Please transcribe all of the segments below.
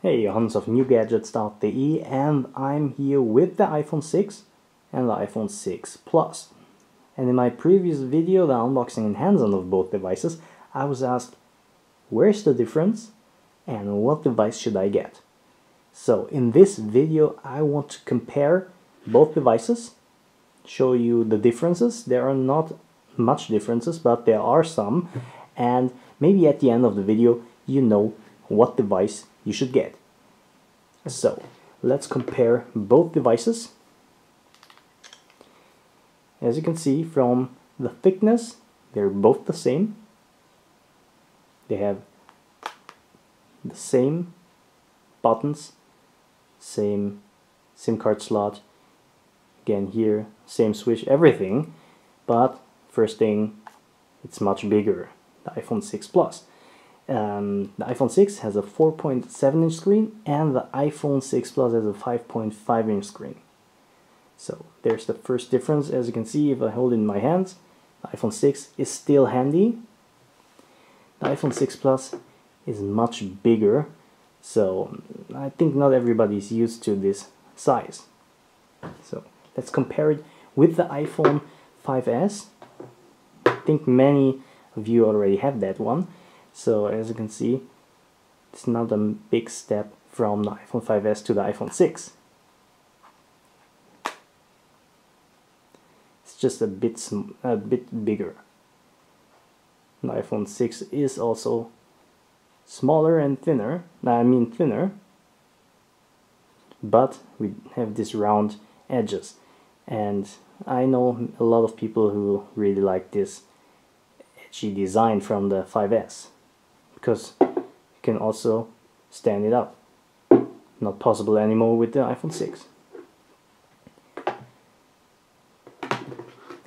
Hey, Hans of NewGadgets.de, and I'm here with the iPhone 6 and the iPhone 6 Plus. And in my previous video, the unboxing and hands-on of both devices, I was asked, where's the difference and what device should I get? So in this video, I want to compare both devices, show you the differences. There are not much differences, but there are some, and maybe at the end of the video, you know what device you should get. So let's compare both devices. As you can see from the thickness, they're both the same. They have the same buttons, same SIM card slot, again here, same switch, everything, but first thing, it's much bigger, the iPhone 6 Plus. The iPhone 6 has a 4.7-inch screen and the iPhone 6 Plus has a 5.5-inch screen. So there's the first difference. As you can see, if I hold it in my hands, the iPhone 6 is still handy. The iPhone 6 Plus is much bigger, so I think not everybody is used to this size. So let's compare it with the iPhone 5S. I think many of you already have that one. So as you can see, it's not a big step from the iPhone 5S to the iPhone 6. It's just a bit bigger. The iPhone 6 is also smaller and thinner. Thinner, but we have these round edges, and I know a lot of people who really like this edgy design from the 5S. Because you can also stand it up. Not possible anymore with the iPhone 6.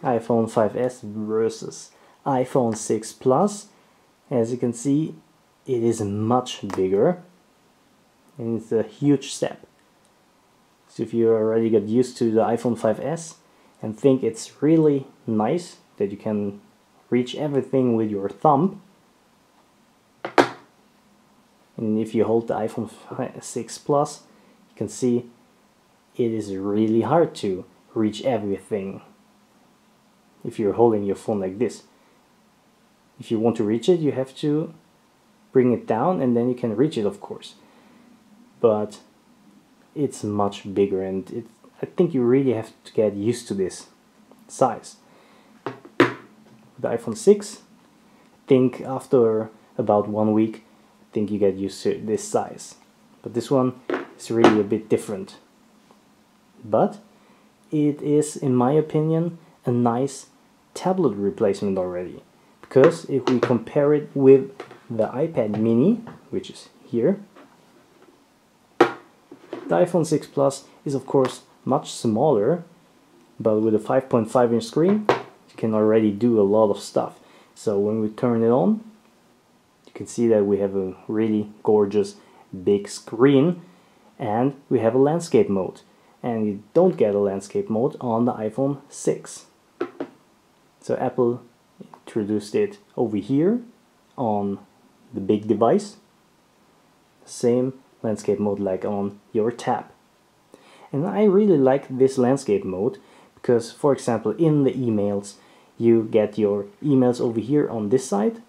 iPhone 5S versus iPhone 6 Plus. As you can see, it is much bigger and it's a huge step. So if you already got used to the iPhone 5S and think it's really nice that you can reach everything with your thumb, and if you hold the iPhone 6 Plus, you can see it is really hard to reach everything if you're holding your phone like this. If you want to reach it, you have to bring it down and then you can reach it, of course. But it's much bigger, and I think you really have to get used to this size. The iPhone 6, I think after about 1 week, I think you get used to this size. But this one is really a bit different. But it is, in my opinion, a nice tablet replacement already. Because if we compare it with the iPad mini, which is here, the iPhone 6 Plus is of course much smaller, but with a 5.5-inch screen, you can already do a lot of stuff. So when we turn it on, you can see that we have a really gorgeous big screen, and we have a landscape mode. And you don't get a landscape mode on the iPhone 6. So Apple introduced it over here on the big device. Same landscape mode like on your tab. And I really like this landscape mode because, for example, in the emails, you get your emails over here on this side,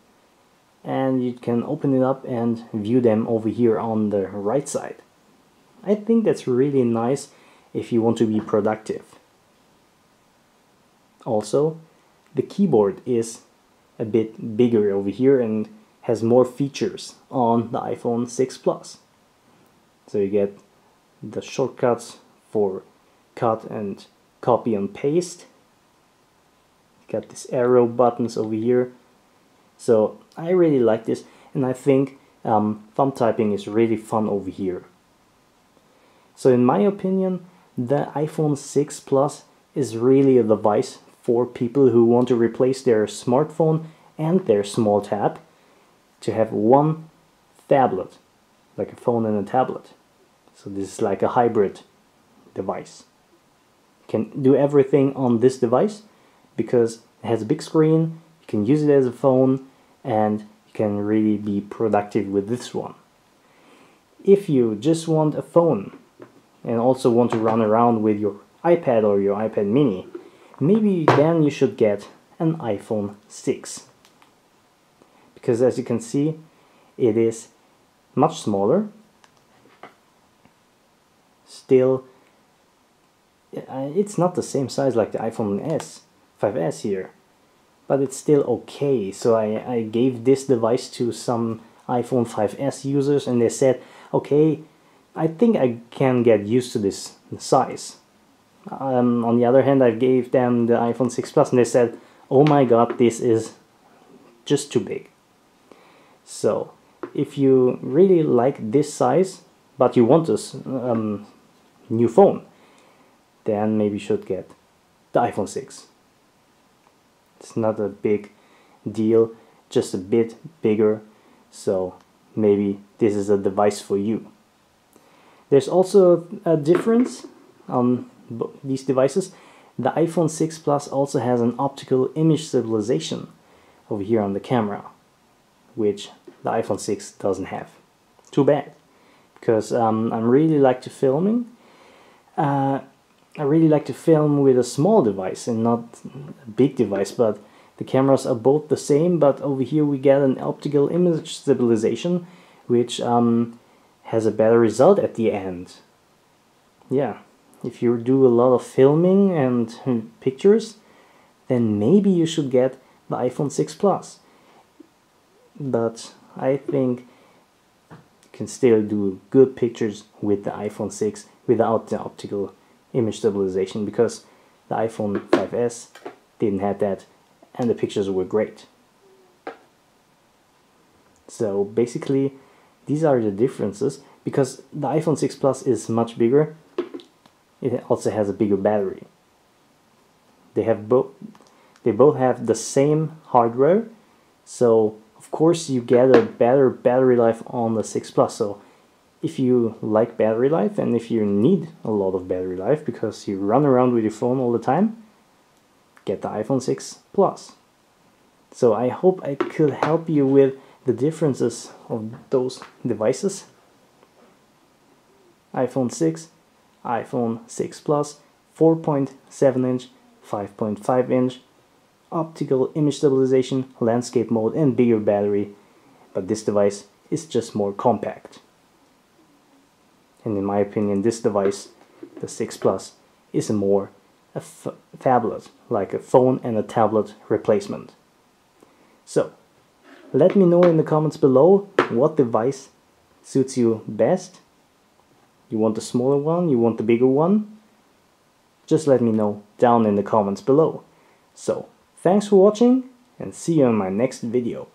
and you can open it up and view them over here on the right side. I think that's really nice if you want to be productive. Also, the keyboard is a bit bigger over here and has more features on the iPhone 6 Plus. So you get the shortcuts for cut and copy and paste. You got these arrow buttons over here. So I really like this, and I think thumb typing is really fun over here. So in my opinion, the iPhone 6 Plus is really a device for people who want to replace their smartphone and their small tab to have one tablet, like a phone and a tablet. So this is like a hybrid device. You can do everything on this device because it has a big screen, you can use it as a phone, and you can really be productive with this one. if you just want a phone and also want to run around with your iPad or your iPad mini, maybe then you should get an iPhone 6. Because as you can see, it is much smaller. Still, it's not the same size like the iPhone 5S here, but it's still okay. So I gave this device to some iPhone 5S users and they said, okay, I think I can get used to this size. On the other hand, I gave them the iPhone 6 Plus and they said, oh my god, this is just too big. So if you really like this size but you want this new phone, then maybe you should get the iPhone 6. It's not a big deal, just a bit bigger, so maybe this is a device for you. There's also a difference on these devices. The iPhone 6 Plus also has an optical image stabilization over here on the camera, which the iPhone 6 doesn't have. Too bad, because I really like to filming. I really like to film with a small device and not a big device, but the cameras are both the same, but over here we get an optical image stabilization, which has a better result at the end. Yeah, if you do a lot of filming and pictures, then maybe you should get the iPhone 6 Plus. But I think you can still do good pictures with the iPhone 6 without the optical image stabilization, because the iPhone 5S didn't have that and the pictures were great. So basically these are the differences. Because the iPhone 6 Plus is much bigger, it also has a bigger battery. They both have the same hardware, so of course you get a better battery life on the 6 Plus. So if you like battery life and if you need a lot of battery life because you run around with your phone all the time, get the iPhone 6 Plus. So I hope I could help you with the differences of those devices. iPhone 6, iPhone 6 Plus, 4.7 inch, 5.5 inch, optical image stabilization, landscape mode and bigger battery, but this device is just more compact. And in my opinion, this device, the 6 Plus, is more a phablet, like a phone and a tablet replacement. So, let me know in the comments below what device suits you best. You want the smaller one? You want the bigger one? Just let me know down in the comments below. So, thanks for watching and see you in my next video.